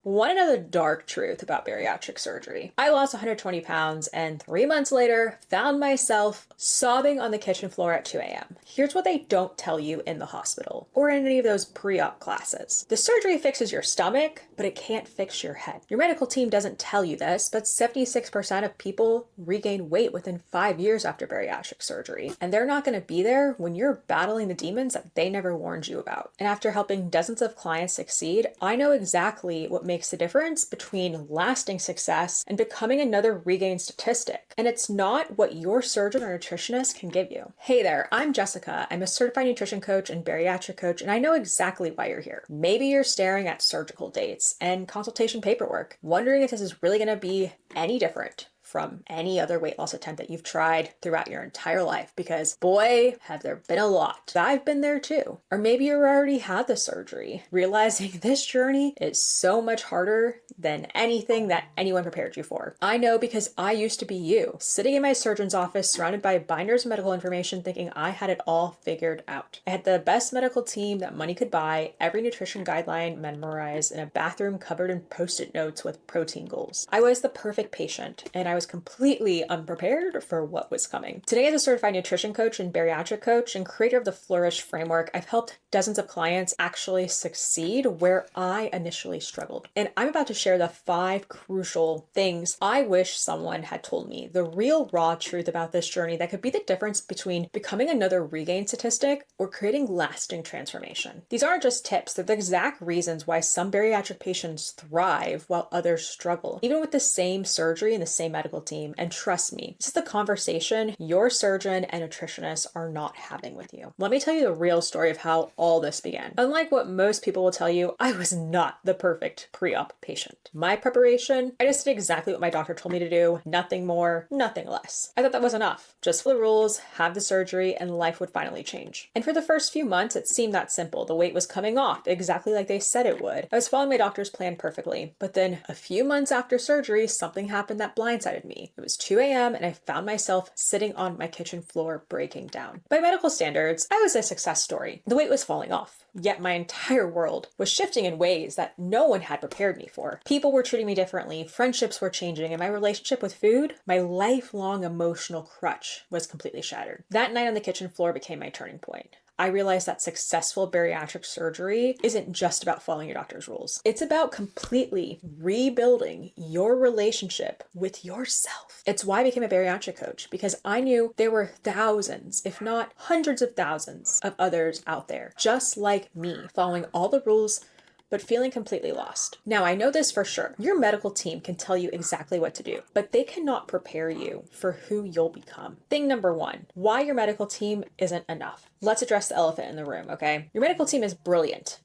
Want another dark truth about bariatric surgery? I lost 120 pounds and 3 months later found myself sobbing on the kitchen floor at 2 a.m. Here's what they don't tell you in the hospital or in any of those pre-op classes. The surgery fixes your stomach, but it can't fix your head. Your medical team doesn't tell you this, but 76% of people regain weight within 5 years after bariatric surgery. And they're not going to be there when you're battling the demons that they never warned you about. And after helping dozens of clients succeed, I know exactly what makes the difference between lasting success and becoming another regained statistic. And it's not what your surgeon or nutritionist can give you. Hey there, I'm Jessica. I'm a certified nutrition coach and bariatric coach, and I know exactly why you're here. Maybe you're staring at surgical dates and consultation paperwork, wondering if this is really going to be any different from any other weight loss attempt that you've tried throughout your entire life, because boy, have there been a lot. I've been there too. Or maybe you already had the surgery, realizing this journey is so much harder than anything that anyone prepared you for. I know because I used to be you, sitting in my surgeon's office surrounded by binders of medical information thinking I had it all figured out. I had the best medical team that money could buy, every nutrition guideline memorized, in a bathroom covered in post-it notes with protein goals. I was the perfect patient, and I was completely unprepared for what was coming. Today, as a certified nutrition coach and bariatric coach and creator of the Flourish framework, I've helped dozens of clients actually succeed where I initially struggled. And I'm about to share the 5 crucial things I wish someone had told me, the real raw truth about this journey that could be the difference between becoming another regain statistic or creating lasting transformation. These aren't just tips, they're the exact reasons why some bariatric patients thrive while others struggle, even with the same surgery and the same medical team. And trust me, this is the conversation your surgeon and nutritionist are not having with you. Let me tell you the real story of how all this began. Unlike what most people will tell you, I was not the perfect pre-op patient. My preparation, I just did exactly what my doctor told me to do, nothing more, nothing less. I thought that was enough. Just follow the rules, have the surgery, and life would finally change. And for the first few months, it seemed that simple. The weight was coming off exactly like they said it would. I was following my doctor's plan perfectly. But then a few months after surgery, something happened that blindsided me. It was 2 a.m. and I found myself sitting on my kitchen floor breaking down. By medical standards, I was a success story. The weight was falling off, yet my entire world was shifting in ways that no one had prepared me for. People were treating me differently, friendships were changing, and my relationship with food, my lifelong emotional crutch, was completely shattered. That night on the kitchen floor became my turning point. I realized that successful bariatric surgery isn't just about following your doctor's rules. It's about completely rebuilding your relationship with yourself. It's why I became a bariatric coach, because I knew there were thousands, if not hundreds of thousands of others out there, just like me, following all the rules, but feeling completely lost. Now, I know this for sure. Your medical team can tell you exactly what to do, but they cannot prepare you for who you'll become. Thing number 1, why your medical team isn't enough. Let's address the elephant in the room, okay? Your medical team is brilliant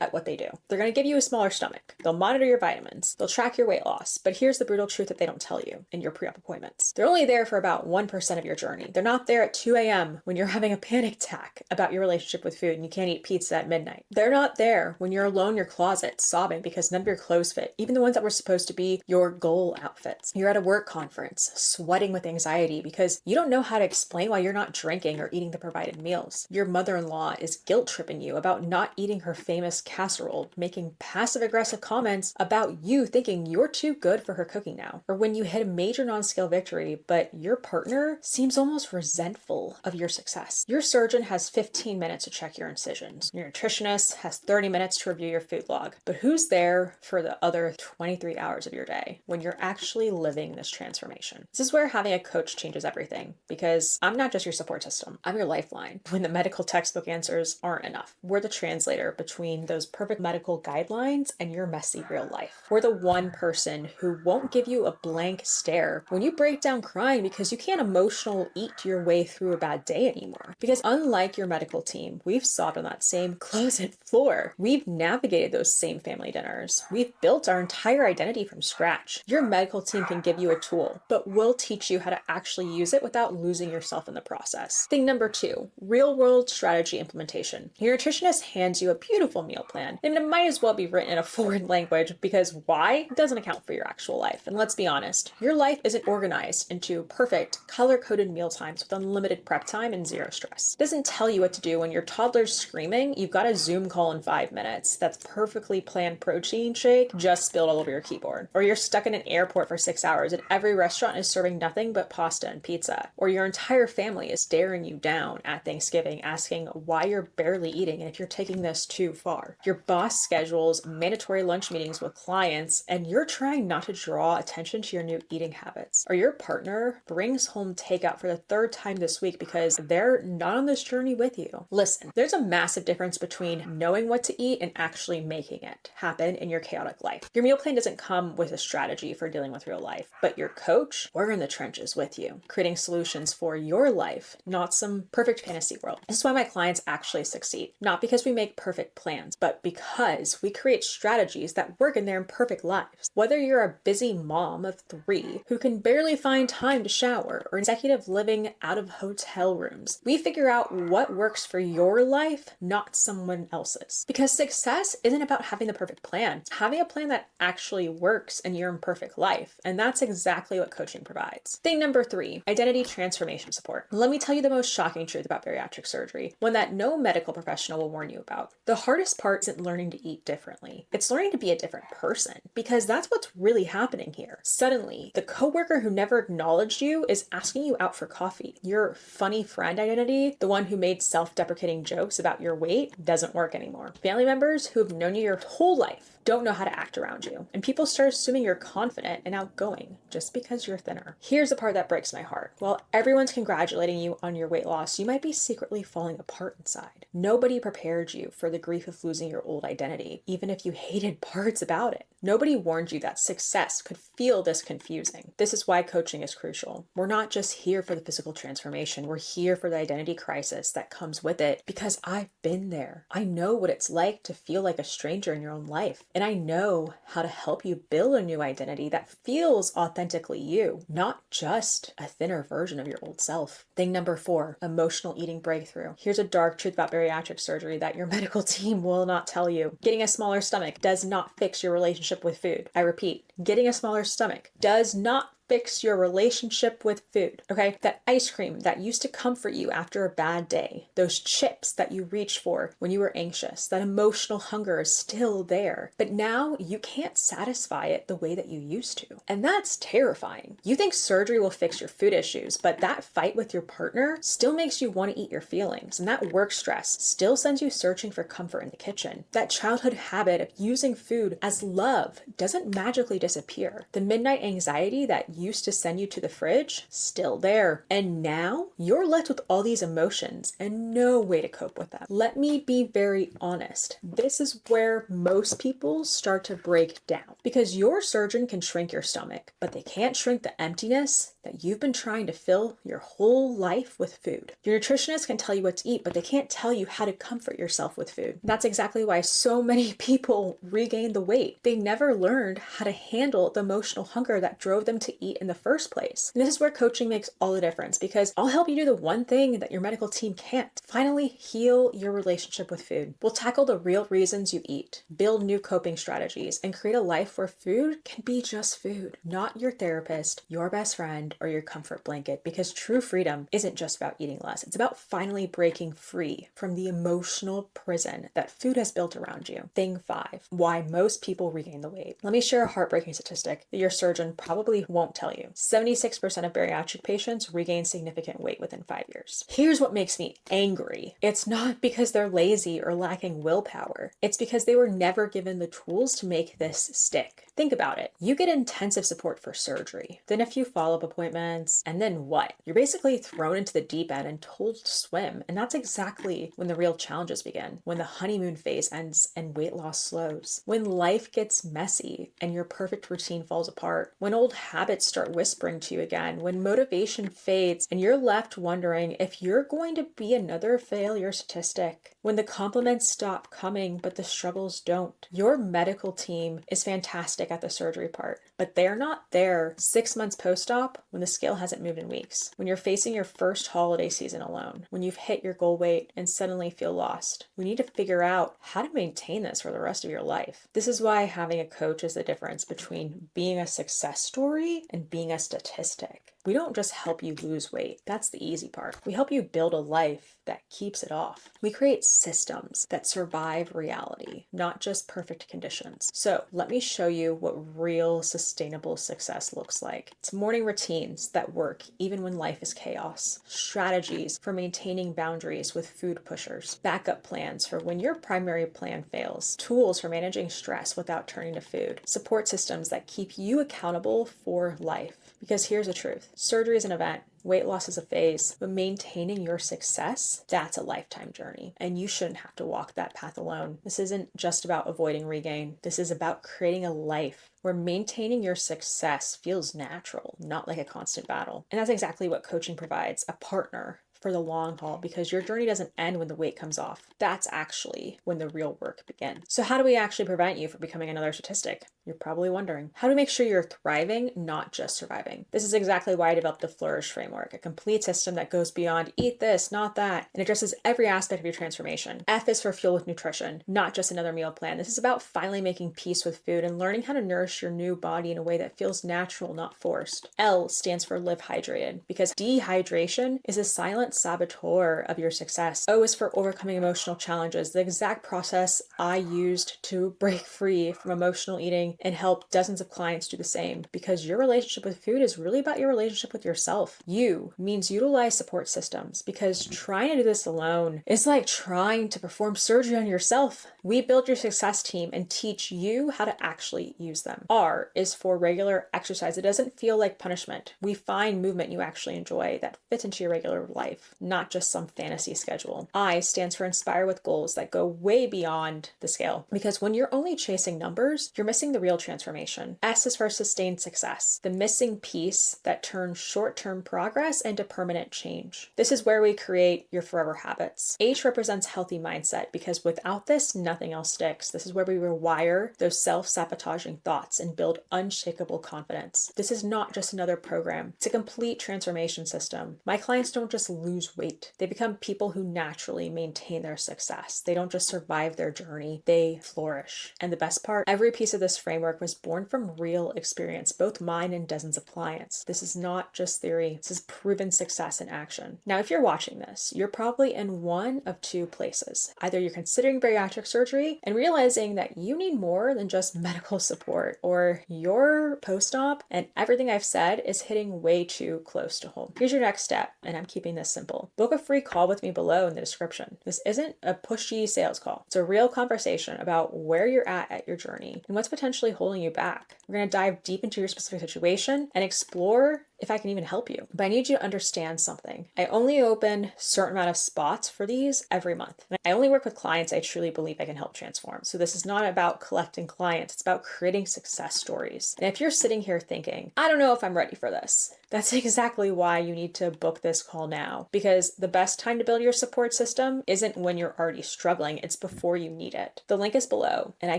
at what they do. They're going to give you a smaller stomach. They'll monitor your vitamins. They'll track your weight loss. But here's the brutal truth that they don't tell you in your pre-op appointments. They're only there for about 1% of your journey. They're not there at 2 a.m. when you're having a panic attack about your relationship with food and you can't eat pizza at midnight. They're not there when you're alone in your closet sobbing because none of your clothes fit, even the ones that were supposed to be your goal outfits. You're at a work conference, sweating with anxiety because you don't know how to explain why you're not drinking or eating the provided meals. Your mother-in-law is guilt-tripping you about not eating her famous casserole, making passive-aggressive comments about you thinking you're too good for her cooking now. Or when you hit a major non-scale victory, but your partner seems almost resentful of your success. Your surgeon has 15 minutes to check your incisions. Your nutritionist has 30 minutes to review your food log. But who's there for the other 23 hours of your day when you're actually living this transformation? This is where having a coach changes everything, because I'm not just your support system. I'm your lifeline. When the medical textbook answers aren't enough, we're the translator between those perfect medical guidelines and your messy real life. We're the one person who won't give you a blank stare when you break down crying because you can't emotional eat your way through a bad day anymore. Because unlike your medical team, we've sobbed on that same closet floor. We've navigated those same family dinners. We've built our entire identity from scratch. Your medical team can give you a tool, but we'll teach you how to actually use it without losing yourself in the process. Thing number 2, real real world strategy implementation. Your nutritionist hands you a beautiful meal plan, and it might as well be written in a foreign language because why? It doesn't account for your actual life. And let's be honest, your life isn't organized into perfect, color-coded meal times with unlimited prep time and zero stress. It doesn't tell you what to do when your toddler's screaming, you've got a Zoom call in 5 minutes that's perfectly planned protein shake just spilled all over your keyboard. Or you're stuck in an airport for 6 hours and every restaurant is serving nothing but pasta and pizza. Or your entire family is staring you down at Thanksgiving asking why you're barely eating and if you're taking this too far. Your boss schedules mandatory lunch meetings with clients and you're trying not to draw attention to your new eating habits. Or your partner brings home takeout for the 3rd time this week because they're not on this journey with you. Listen, there's a massive difference between knowing what to eat and actually making it happen in your chaotic life. Your meal plan doesn't come with a strategy for dealing with real life, but your coach, we're in the trenches with you, creating solutions for your life, not some perfect fantasy world. This is why my clients actually succeed. Not because we make perfect plans, but because we create strategies that work in their imperfect lives. Whether you're a busy mom of 3 who can barely find time to shower or executive living out of hotel rooms, we figure out what works for your life, not someone else's. Because success isn't about having the perfect plan. It's having a plan that actually works in your imperfect life. And that's exactly what coaching provides. Thing number 3, identity transformation support. Let me tell you the most shocking truth about bariatric surgery, one that no medical professional will warn you about. The hardest part isn't learning to eat differently. It's learning to be a different person, because that's what's really happening here. Suddenly, the coworker who never acknowledged you is asking you out for coffee. Your funny friend identity, the one who made self-deprecating jokes about your weight, doesn't work anymore. Family members who have known you your whole life don't know how to act around you. And people start assuming you're confident and outgoing just because you're thinner. Here's the part that breaks my heart. While everyone's congratulating you on your weight loss, you might be secretly falling apart inside. Nobody prepared you for the grief of losing your old identity, even if you hated parts about it. Nobody warned you that success could feel this confusing. This is why coaching is crucial. We're not just here for the physical transformation. We're here for the identity crisis that comes with it, because I've been there. I know what it's like to feel like a stranger in your own life. And I know how to help you build a new identity that feels authentically you, not just a thinner version of your old self. Thing number 4, emotional eating breakthrough. Here's a dark truth about bariatric surgery that your medical team will not tell you. Getting a smaller stomach does not fix your relationship with food. I repeat, getting a smaller stomach does not fix your relationship with food, okay? That ice cream that used to comfort you after a bad day, those chips that you reached for when you were anxious, that emotional hunger is still there, but now you can't satisfy it the way that you used to. And that's terrifying. You think surgery will fix your food issues, but that fight with your partner still makes you want to eat your feelings, and that work stress still sends you searching for comfort in the kitchen. That childhood habit of using food as love doesn't magically disappear. The midnight anxiety that used to send you to the fridge, still there. And now you're left with all these emotions and no way to cope with them. Let me be very honest. This is where most people start to break down, because your surgeon can shrink your stomach, but they can't shrink the emptiness that you've been trying to fill your whole life with food. Your nutritionist can tell you what to eat, but they can't tell you how to comfort yourself with food. That's exactly why so many people regain the weight. They never learned how to handle the emotional hunger that drove them to eat in the first place. And this is where coaching makes all the difference, because I'll help you do the one thing that your medical team can't. Finally, heal your relationship with food. We'll tackle the real reasons you eat, build new coping strategies, and create a life where food can be just food, not your therapist, your best friend, or your comfort blanket, because true freedom isn't just about eating less. It's about finally breaking free from the emotional prison that food has built around you. Thing 5, why most people regain the weight. Let me share a heartbreaking statistic that your surgeon probably won't tell you. 76% of bariatric patients regain significant weight within 5 years. Here's what makes me angry. It's not because they're lazy or lacking willpower. It's because they were never given the tools to make this stick. Think about it. You get intensive support for surgery, then a few follow-up appointments, and then what? You're basically thrown into the deep end and told to swim. And that's exactly when the real challenges begin, when the honeymoon phase ends and weight loss slows, when life gets messy and your perfect routine falls apart, when old habits start whispering to you again, when motivation fades and you're left wondering if you're going to be another failure statistic, when the compliments stop coming but the struggles don't. Your medical team is fantastic take out the surgery part, but they're not there 6 months post-op when the scale hasn't moved in weeks, when you're facing your first holiday season alone, when you've hit your goal weight and suddenly feel lost. We need to figure out how to maintain this for the rest of your life. This is why having a coach is the difference between being a success story and being a statistic. We don't just help you lose weight. That's the easy part. We help you build a life that keeps it off. We create systems that survive reality, not just perfect conditions. So let me show you what real sustainable success looks like. It's morning routines that work even when life is chaos, strategies for maintaining boundaries with food pushers, backup plans for when your primary plan fails, tools for managing stress without turning to food, support systems that keep you accountable for life. Because here's the truth. Surgery is an event. Weight loss is a phase, but maintaining your success, that's a lifetime journey. And you shouldn't have to walk that path alone. This isn't just about avoiding regain. This is about creating a life where maintaining your success feels natural, not like a constant battle. And that's exactly what coaching provides, a partner for the long haul, because your journey doesn't end when the weight comes off. That's actually when the real work begins. So how do we actually prevent you from becoming another statistic? You're probably wondering. How to make sure you're thriving, not just surviving. This is exactly why I developed the Flourish framework, a complete system that goes beyond eat this, not that, and addresses every aspect of your transformation. F is for fuel with nutrition, not just another meal plan. This is about finally making peace with food and learning how to nourish your new body in a way that feels natural, not forced. L stands for live hydrated, because dehydration is a silent saboteur of your success. O is for overcoming emotional challenges, the exact process I used to break free from emotional eating and help dozens of clients do the same, because your relationship with food is really about your relationship with yourself. U means utilize support systems, because trying to do this alone is like trying to perform surgery on yourself. We build your success team and teach you how to actually use them. R is for regular exercise. It doesn't feel like punishment. We find movement you actually enjoy that fits into your regular life, not just some fantasy schedule. I stands for inspire with goals that go way beyond the scale, because when you're only chasing numbers, you're missing the real transformation. S is for sustained success, the missing piece that turns short-term progress into permanent change. This is where we create your forever habits. H represents healthy mindset, because without this, nothing else sticks. This is where we rewire those self-sabotaging thoughts and build unshakable confidence. This is not just another program. It's a complete transformation system. My clients don't just lose weight. They become people who naturally maintain their success. They don't just survive their journey, they flourish. And the best part, every piece of this framework was born from real experience, both mine and dozens of clients. This is not just theory. This is proven success in action. Now, if you're watching this, you're probably in one of two places. Either you're considering bariatric surgery and realizing that you need more than just medical support, or your post-op and everything I've said is hitting way too close to home. Here's your next step, and I'm keeping this simple. Book a free call with me below in the description. This isn't a pushy sales call. It's a real conversation about where you're at your journey and what's potentially holding you back. We're going to dive deep into your specific situation and explore if I can even help you. But I need you to understand something. I only open a certain amount of spots for these every month. And I only work with clients I truly believe I can help transform. So this is not about collecting clients. It's about creating success stories. And if you're sitting here thinking, I don't know if I'm ready for this, that's exactly why you need to book this call now, because the best time to build your support system isn't when you're already struggling, it's before you need it. The link is below, and I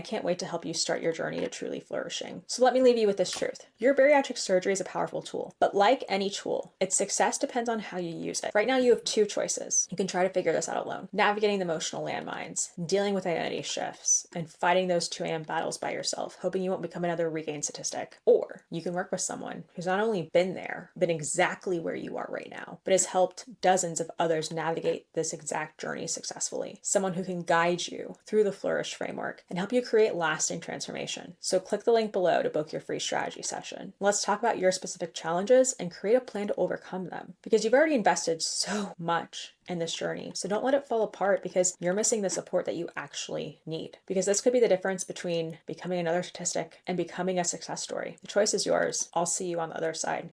can't wait to help you start your journey to truly flourishing. So let me leave you with this truth. Your bariatric surgery is a powerful tool, but like any tool, its success depends on how you use it. Right now, you have two choices. You can try to figure this out alone, navigating the emotional landmines, dealing with identity shifts, and fighting those 2 a.m. battles by yourself, hoping you won't become another regain statistic. Or you can work with someone who's not only been exactly where you are right now, but has helped dozens of others navigate this exact journey successfully. Someone who can guide you through the Flourish framework and help you create lasting transformation. So click the link below to book your free strategy session. Let's talk about your specific challenges and create a plan to overcome them, because you've already invested so much in this journey. So don't let it fall apart because you're missing the support that you actually need. Because this could be the difference between becoming another statistic and becoming a success story. The choice is yours. I'll see you on the other side.